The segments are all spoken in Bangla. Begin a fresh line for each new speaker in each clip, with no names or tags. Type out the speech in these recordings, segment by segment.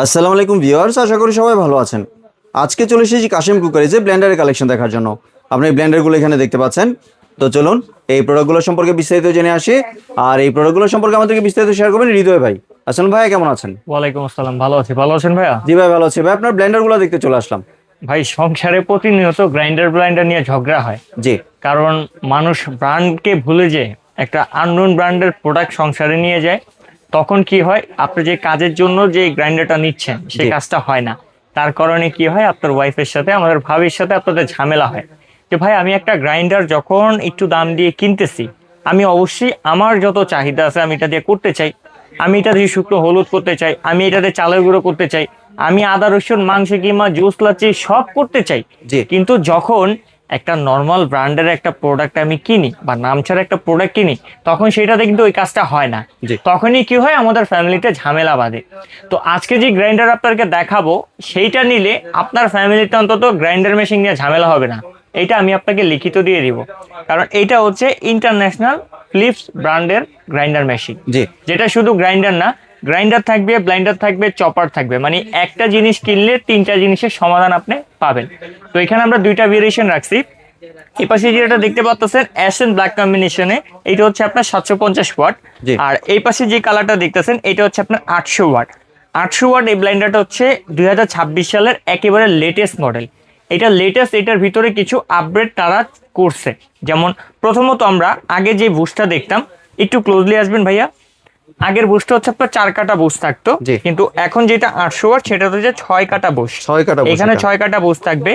আসসালামু আলাইকুম ভিউয়ার্স, আশা করি সবাই ভালো আছেন। আজকে চলে এসেছি কাশিম কুকারিজে ব্লেন্ডারের কালেকশন দেখার জন্য। আপনি এই ব্লেন্ডারগুলো এখানে দেখতে পাচ্ছেন। তো চলুন এই প্রোডাক্টগুলো সম্পর্কে বিস্তারিত জেনে আসি। আর এই প্রোডাক্টগুলো সম্পর্কে আমাদেরকে বিস্তারিত শেয়ার করবেন হৃদয় ভাই। আসসালাম ভাই, কেমন আছেন?
ওয়ালাইকুম আসসালাম, ভালো আছি। ভালো আছেন ভাইয়া?
জি ভাই, ভালো আছি ভাই। আপনার ব্লেন্ডারগুলো দেখতে চলে আসলাম।
ভাই, সংসারে প্রতিনিয়ত গ্রাইন্ডার ব্লাইন্ডার নিয়ে ঝগড়া হয়।
জি
কারণ মানুষ ব্র্যান্ডকে ভুলে যে একটা আননোন ব্র্যান্ডের প্রোডাক্ট সংসারে নিয়ে যায়, তখন কি হয়, আপনি যে কাজের জন্য যে গ্রাইন্ডারটা নিচ্ছেন সেই
জি
কাজটা হয় না। তার কারণে কি হয়, আপনার ওয়াইফের সাথে, আমাদের ভাবির সাথে আপনাদের ঝামেলা হয় যে ভাই, আমি একটা গ্রাইন্ডার যখন একটু দাম দিয়ে কিনতেছি, আমি অবশ্যই আমার যত চাহিদা আছে আমি এটা দিয়ে করতে চাই। আমি এটা দিয়ে শুকনো হলুদ করতে চাই, আমি এটাতে চালের গুঁড়ো করতে চাই, আমি আদা রসুন মাংস কিংবা জুস লাচ্ছি সব করতে চাই।
জি
কিন্তু যখন একটা নর্মাল ব্র্যান্ডের একটা প্রোডাক্ট আমি কিনি বা নাম ছাড়া একটা প্রোডাক্ট কিনি, তখন সেটাতে কিন্তু ওই কাজটা হয় না।
জি
তখনই কি হয়, আমাদের ফ্যামিলিতে ঝামেলা বাঁধে। তো আজকে যে গ্রাইন্ডার আপনাকে দেখাবো, সেইটা নিলে আপনার ফ্যামিলিতে অন্তত গ্রাইন্ডার মেশিন নিয়ে ঝামেলা হবে না। এটা আমি আপনাকে লিখিত দিয়ে দিব। কারণ এইটা হচ্ছে ইন্টারন্যাশনাল ফিলিপস ব্র্যান্ডের গ্রাইন্ডার মেশিন,
জি
যেটা শুধু গ্রাইন্ডার না, গ্রাইন্ডার থাকবে, ব্লাইন্ডার থাকবে, চপার থাকবে, মানে একটা জিনিস কিনলে তিনটা জিনিসের সমাধান আপনি পাবেন। তো এখানে আমরা দুইটা ভেরিয়েশন রাখছি। এই পাশে যেটা দেখতে পাচ্ছেন অ্যাশ এন্ড ব্ল্যাক কম্বিনেশনে, এটা হচ্ছে আপনার 750 ওয়াট।
জি
আর এই পাশে যে কালারটা দেখতেছেন এটা হচ্ছে আপনার 800 ওয়াট। 800 ওয়াট এই ব্লাইন্ডারটা হচ্ছে 2026 সালের একেবারে লেটেস্ট মডেল। এটা লেটেস্ট, এটার ভিতরে কিছু আপগ্রেড তারা করছে। যেমন প্রথমত আমরা আগে যে বুশটা দেখতাম, একটু ক্লোজলি আসবেন ভাইয়া। আগের বুশটা হচ্ছে আপনার 4 কাটা বুশ থাকতো,
জি
কিন্তু এখন যেটা 800 ওয়াট সেটা হচ্ছে 6 কাটা বুশ।
6 কাটা
এখানে
বসে
6 কাটা বুশ থাকবে,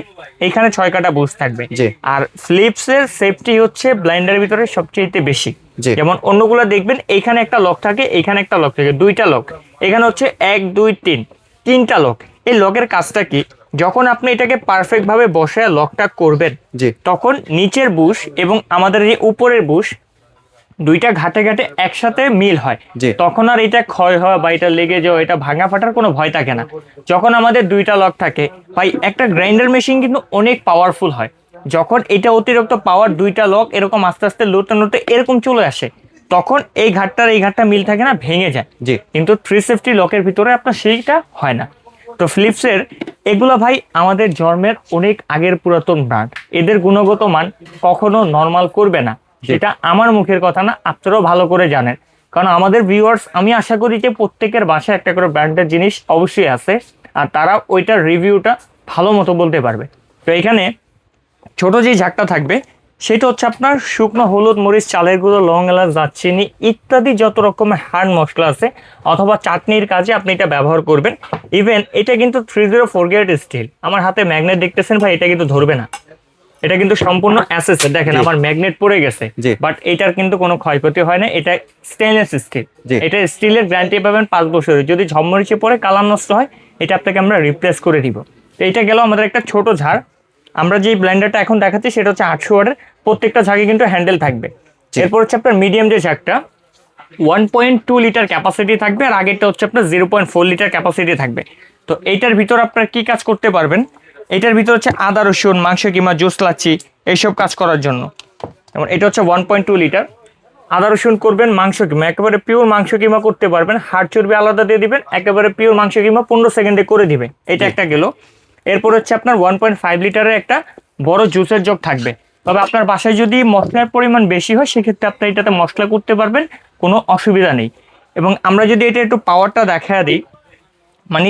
এখানে 6 কাটা বুশ থাকবে।
জি
আর ফিলিপস এর সেফটি হচ্ছে ব্লাইন্ডারের ভিতরে সবচেয়ে বেশি।
জি
যেমন অন্যগুলো দেখবেন এখানে একটা লক থাকে, এখানে একটা লক থাকে, দুইটা লক। এখানে হচ্ছে 1 2 3 তিনটা লক। এই লকের কাজটা কি, যখন আপনি এটাকে পারফেক্ট ভাবে বসে লকটা করবেন,
জি
তখন নিচের বুশ এবং আমাদের এই উপরের বুশ দুইটা ঘাটে ঘাটে একসাথে মিল হয়।
জি
তখন আর এটা ক্ষয় হওয়া বা এটা লেগে যাওয়া, এটা ভাঙা ফাটার কোনো ভয় থাকে না। যখন আমাদের দুইটা লক থাকে ভাই, একটা গ্রাইন্ডার মেশিন কিন্তু অনেক পাওয়ারফুল হয়। যখন এটা অতিরিক্ত পাওয়ার, দুইটা লক এরকম আস্তে আস্তে লড়তে লড়তে এরকম চলে আসে, তখন এই ঘাটটার এই ঘাটটা মিল থাকে না, ভেঙে যায়।
জি
কিন্তু 350 লকের ভিতরে আপনার সেইটা হয় না। তো ফিলিপসের এগুলো ভাই আমাদের জন্মের অনেক আগের পুরাতন ব্র্যান্ড। এদের গুণগত মান কখনো নর্মাল করবে না, সেটা আমার মুখের কথা না, আপনারাও ভালো করে জানেন। কারণ আমাদের ভিউয়ার্স, আমি আশা করি যে প্রত্যেকের বাসায় একটা করে ব্র্যান্ডের জিনিস অবশ্যই আছে, আর তারা ওইটার রিভিউটা ভালো মতো বলতে পারবে। তো এখানে ছোট যে ঝাঁকটা থাকবে, সেটা হচ্ছে আপনার শুকনো হলুদ, মরিচ, চালের গুঁড়ো, লং, এলাচ, দারচিনি ইত্যাদি যত রকমের হার্ড মশলা আছে, অথবা চাটনির কাজে আপনি এটা ব্যবহার করবেন। ইভেন এটা কিন্তু 304 গ্রেড স্টিল। আমার হাতে ম্যাগনেট দেখতেছেন ভাই, এটা কিন্তু ধরবে না। এটা কিন্তু সম্পূর্ণ অ্যাসেস, দেখেন
জি
আমার ম্যাগনেট পড়ে গেছে,
জি
বাট এটার কিন্তু কোনো ক্ষয়ক্ষতি হয় না। এটা স্টেনলেস স্টিল।
জি
এটা স্টিলের গ্যারান্টি পাবেন 5 বছরের। যদি ঝমমরিচে পড়ে কালার নষ্ট হয়, এটা আপনাকে আমরা রিপ্লেস করে দিব। তো এটা গেল আমাদের একটা ছোট ঝাড়। আমরা যে ব্লেন্ডারটা এখন দেখাচ্ছি সেটা হচ্ছে 800 ওয়াটের। প্রত্যেকটা ঝাঁকে কিন্তু হ্যান্ডেল থাকবে।
জি
এরপর হচ্ছে আপনার মিডিয়াম যে ঝাঁকটা, 1.2 লিটার ক্যাপাসিটি থাকবে, আর আগেরটা হচ্ছে আপনার 0.4 লিটার ক্যাপাসিটি থাকবে। তো এইটার ভিতর আপনার কি কাজ করতে পারবেন, এটার ভিতর হচ্ছে আদা রসুন মাংস কিংবা জুস লাচ্ছি এইসব কাজ করার জন্য। যেমন এটা হচ্ছে 1.2 লিটার। আদা রসুন করবেন, মাংস কিমা একেবারে পিওর মাংস কিমা করতে পারবেন, হাড় চর্বি আলাদা দিয়ে দিবেন, একেবারে পিওর মাংস কিমা 15 সেকেন্ডে করে দিবে। এটা একটা গেল। এরপর হচ্ছে আপনার 1.5 লিটারের একটা বড় জুসের জগ থাকবে। তবে আপনার বাসায় যদি মশলার পরিমাণ বেশি হয়, সেক্ষেত্রে আপনি এটাতে মশলা করতে পারবেন, কোনো অসুবিধা নেই। এবং আমরা যদি এটা একটু পাওয়ারটা দেখা দিই, মানে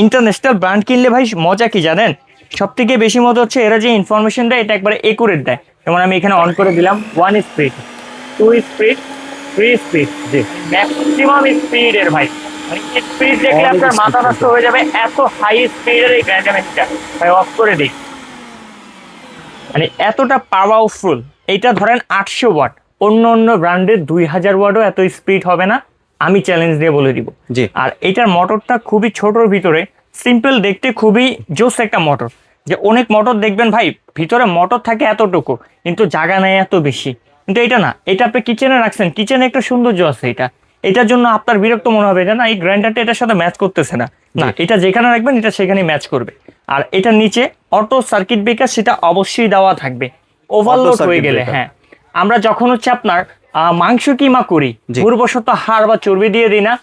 ইন্টারন্যাশনাল ব্র্যান্ড কিনলে ভাই মজা কি জানেন, সব থেকে বেশি মজা হচ্ছে এরা যে ইনফরমেশন দেয়, এটা একবারে একুরেট দেয়। যেমন আমি এখানে অন করে দিলাম 1 স্পিড, 2 স্পিড, 3 স্পিড,
জি
ম্যাক্সিমাম স্পিড এর ভাই। মানে স্পিড দেখলে
অনেক
আপনার মাথা
speed
নষ্ট হয়ে যাবে, এত হাই স্পিডের এই গ্রাইন্ডার মেশিনটা। ভাই অফ করে দিই, মানে এতটা পাওয়ারফুল। এইটা ধরেন 800 ওয়াট, অন্য অন্য ব্র্যান্ডের 2000 ওয়াটও এত স্পিড হবে না, আমি চ্যালেঞ্জ দিয়ে বলে দিব।
জি
আর এটার মোটরটা খুবই ছোটর ভিতরে, সিম্পল দেখতে, খুবই জোস একটা মোটর। যে অনেক মোটর দেখবেন ভাই, ভিতরে মোটর থাকে এতটুকু, কিন্তু জায়গা নেই এত বেশি। কিন্তু এটা না, এটা আপনি কিচেনে রাখছেন, কিচেনে একটা সৌন্দর্য আছে। এটা এটার জন্য আপনার বিরক্ত মনে হবে যে না, এই গ্রাইন্ডারটা এটার সাথে ম্যাচ করতেছে না। না, এটা যেখানে রাখবেন এটা সেখানেই ম্যাচ করবে। আর এটার নিচে অটো সার্কিট ব্রেকার, সেটা অবশ্যই দেওয়া থাকবে। ওভারলোড হয়ে
circuit
গেলে,
breaker।
হ্যাঁ, আমরা যখন হচ্ছে আপনার মাংস কিমা করি,
জি।
ভুলবশত হাড় বা চর্বি দিয়ে দিই না,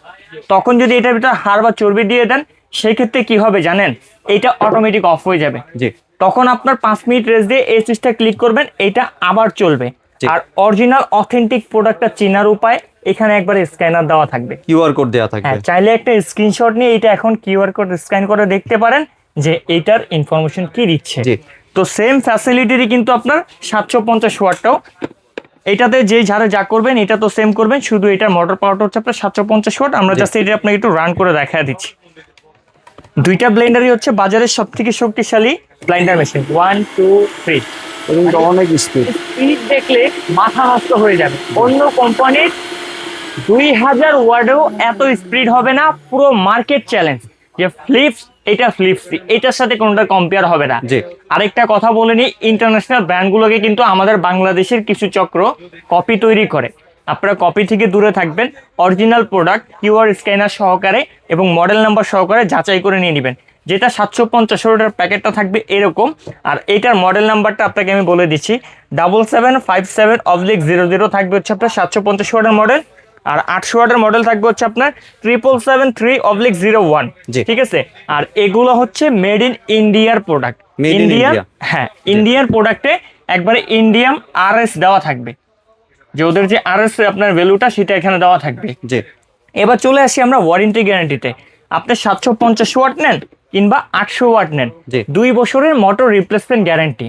তখন যদি এটার ভিতরে হাড় বা চর্বি দিয়ে দেন, সেই ক্ষেত্রে কি হবে জানেন, এটা অটোমেটিক অফ হয়ে যাবে।
জি
তখন আপনার 5 মিনিট রেস্ট দিয়ে এই সুইচটা ক্লিক করবেন, এটা আবার চলবে।
জি।
আর অরিজিনাল অথেন্টিক প্রোডাক্টটা চেনার উপায় এখানে একবারে স্ক্যানার দেওয়া থাকবে।
কিউআর কোড দেওয়া থাকবে।
হ্যাঁ, চাইলে একটা স্ক্রিনশট নিয়ে এটা এখন কিউআর কোড স্ক্যান করে দেখতে পারেন যে এইটার ইনফরমেশন কি দিচ্ছে।
জি।
তো সেম ফ্যাসিলিটিরই কিন্তু আপনার 750 ওয়াটটাও, এটাতে যে যারা যা করবেন এটা তো সেম করবেন, শুধু এটার মোটর পাওয়ারটা হচ্ছে আপনার 750 ওয়াট। আমরা জাস্ট এটা আপনাকে একটু রান করে দেখা দিচ্ছি। দুইটা ব্লেন্ডারই হচ্ছে বাজারের সবথেকে শক্তিশালী ব্লেন্ডার মেশিন। 1 2 3
অনেক স্পিড।
স্পিড দেখলে মাথা নষ্ট হয়ে যাবে। অন্য কোম্পানির 2000 ওয়ার্ডেও এত স্পিড হবে না। পুরো মার্কেট চ্যালেঞ্জ যে ফ্লিপস, এটা ফ্লিপস এটার সাথে কোনটা কম্পেয়ার হবে না।
জি।
আরেকটা কথা বলে নি, ইন্টারন্যাশনাল ব্র্যান্ডগুলোকে কিন্তু আমাদের বাংলাদেশের কিছু চক্র কপি তৈরি করে। আপনারা কপি থেকে দূরে থাকবেন, অরিজিনাল প্রোডাক্ট কিউআর স্ক্যানার সহকারে এবং মডেল নাম্বার সহকারে যাচাই করে নিয়ে নেবেন। যেটা 750 ওয়াটের প্যাকেটটা থাকবে এরকম, আর এইটার মডেল নাম্বারটা আপনাকে আমি বলে দিচ্ছি 7757/00 থাকবে হচ্ছে আপনার 750 ওয়াটের মডেল। আর 800 ওয়াটের মডেল থাকবে হচ্ছে আপনার 7773/01।
জি।
ঠিক আছে। আর এগুলো হচ্ছে মেড ইন ইন্ডিয়ার product.
Made in
Indian,
India।
হ্যাঁ ইন্ডিয়ান প্রোডাক্টে একবারে ইন্ডিয়ান আরএস দেওয়া থাকবে, যে ওদের যে আরএস আপনার ভ্যালুটা সেটা এখানে দেওয়া থাকবে।
জি
এবার চলে আসি আমরা ওয়ারেন্টি গ্যারান্টিতে। আপনি 750 ওয়াট নেন কিংবা 800 ওয়াট নেন,
জি।
2 বছরের মোটর রিপ্লেসমেন্ট গ্যারান্টি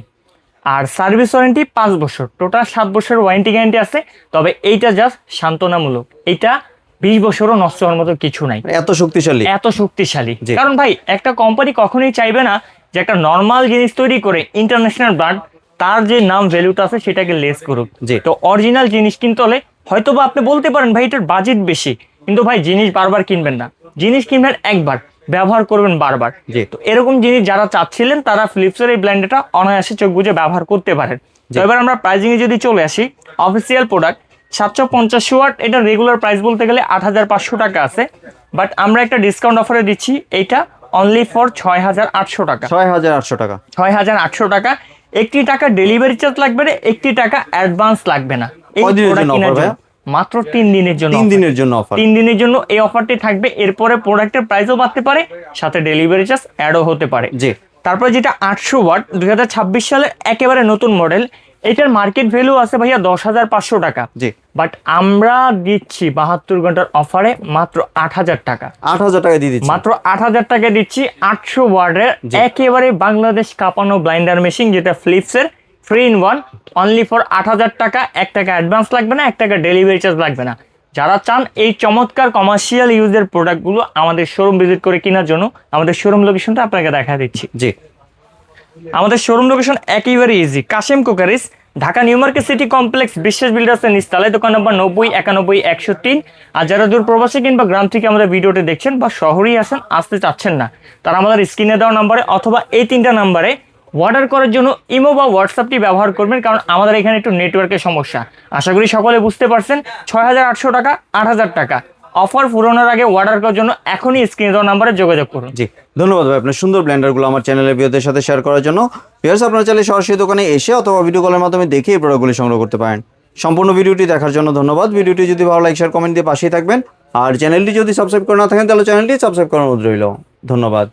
আর সার্ভিস ওয়ারেন্টি 5 বছর, টোটাল 7 বছরের ওয়ারেন্টি গ্যারান্টি আছে। তবে এইটা জাস্ট সান্ত্বনামূলক, এইটা 20 বছরও নষ্ট হওয়ার মতো কিছু নাই।
এত শক্তিশালী।
এত শক্তিশালী,
জি।
কারণ ভাই একটা কোম্পানি কখনোই চাইবে না যে একটা নর্মাল জিনিস তৈরি করে ইন্টারন্যাশনাল ব্র্যান্ড তার যে নাম ভ্যালুটা আছে সেটাকে লেস করুক।
জি।
তো অরিজিনাল জিনিস কিনতে হলে হয়তো বা আপনি বলতে পারেন ভাই এটার বাজেট বেশি, কিন্তু ভাই জিনিস বারবার কিনবেন না, জিনিস কিনবেন একবার, ব্যবহার করবেন বারবার।
জি।
তো এরকম জিনিস যারা চাচ্ছিলেন তারা ফিলিপসের এই ব্র্যান্ডটা অনায়াসে চোখ বুঝে ব্যবহার করতে পারেন। তো এবার আমরা প্রাইজিং এ যদি চলে আসি, অফিসিয়াল প্রোডাক্ট 750 ওয়াট, এটা রেগুলার প্রাইস বলতে গেলে 8500 টাকা আছে, বাট আমরা একটা ডিসকাউন্ট অফারে দিচ্ছি এইটা অনলি ফর 6800 টাকা।
6800 টাকা।
6800 টাকা। 1 টাকা ডেলিভারি চার্জ লাগবে না, 1 টাকা অ্যাডভান্স লাগবে না। এই
কয়দিনের
প্রোডাক্ট
জন্য
কেনার
offer
জন্য মাত্র 3 দিনের জন্য
3
offer।
দিনের জন্য অফার।
3 দিনের জন্য এই অফারটি থাকবে। এরপরে প্রোডাক্টের প্রাইসও বাড়তে পারে, সাথে ডেলিভারি চার্জ অ্যাডও হতে পারে।
জি।
তারপরে যেটা 800 ওয়াট 2026 সালের একেবারে নতুন মডেল, এটার মার্কেট ভ্যালু আছে ভাইয়া 10,500 টাকা।
জি।
বাট আমরা দিচ্ছি 72 ঘন্টার অফারে মাত্র 8000 টাকা।
8000 টাকা দিয়ে দিচ্ছি।
মাত্র 8000 টাকা দিচ্ছি 800 ওয়াটের
জি।
একেবারে বাংলাদেশ কাঁপানো ব্লাইন্ডার মেশিন, যেটা ফিলিপসের 3-in-1 অনলি ফর 8000 টাকা। 1 টাকা অ্যাডভান্স লাগবে না, 1 টাকা ডেলিভারি চার্জ লাগবে না। যারা চান এই চমৎকার কমার্শিয়াল ইউজের প্রোডাক্টগুলো আমাদের শোরুম ভিজিট করে কেনার জন্য, আমাদের শোরুম লোকেশনটা আপনাকে দেখা দিচ্ছি।
জি।
আমাদের শোরুম লোকেশন একেবারে ইজি, কাশেম কোকারিস, Dhaka new market city complex, Biswas বিল্ডার্সের নিচতলায়, দোকান নম্বর 90 91 103। আর যারা দূর প্রবাসী কিংবা গ্রাম থেকে আমাদের ভিডিওটি দেখছেন বা শহরেই আসতে চাচ্ছেন না, তারা আমাদের স্ক্রিনে দেওয়া নম্বরে অথবা এই 3টা নম্বরে অর্ডার করার জন্য ইমো বা হোয়াটসঅ্যাপটি ব্যবহার করবেন, কারণ আমাদের এখানে একটু নেটওয়ার্কের সমস্যা। আশা করি সকলে বুঝতে পারছেন। 6800 টাকা, 8000 টাকা অফার পুরোনোর আগে অর্ডার করার জন্য এখনই স্ক্রিনে দেওয়া নম্বরে যোগাযোগ করুন।
জি ধন্যবাদ ভাই আপনার সুন্দর ব্লেন্ডারগুলো আমার চ্যানেলের ভিউয়ারদের সাথে শেয়ার করার জন্য। ভিউয়ার্স আপনারা চাইলে সরাসরি দোকানে এসে অথবা ভিডিও কলের মাধ্যমে দেখে এই প্রোডাক্টগুলি সংগ্রহ করতে পারেন। সম্পূর্ণ ভিডিওটি দেখার জন্য ধন্যবাদ। ভিডিওটি যদি ভালো লাইক শেয়ার কমেন্ট দিয়ে পাশেই থাকবেন, আর চ্যানেলটি যদি সাবস্ক্রাইব করে না থাকেন তাহলে চ্যানেলটি সাবস্ক্রাইব করার অনুরোধ রইল। ধন্যবাদ।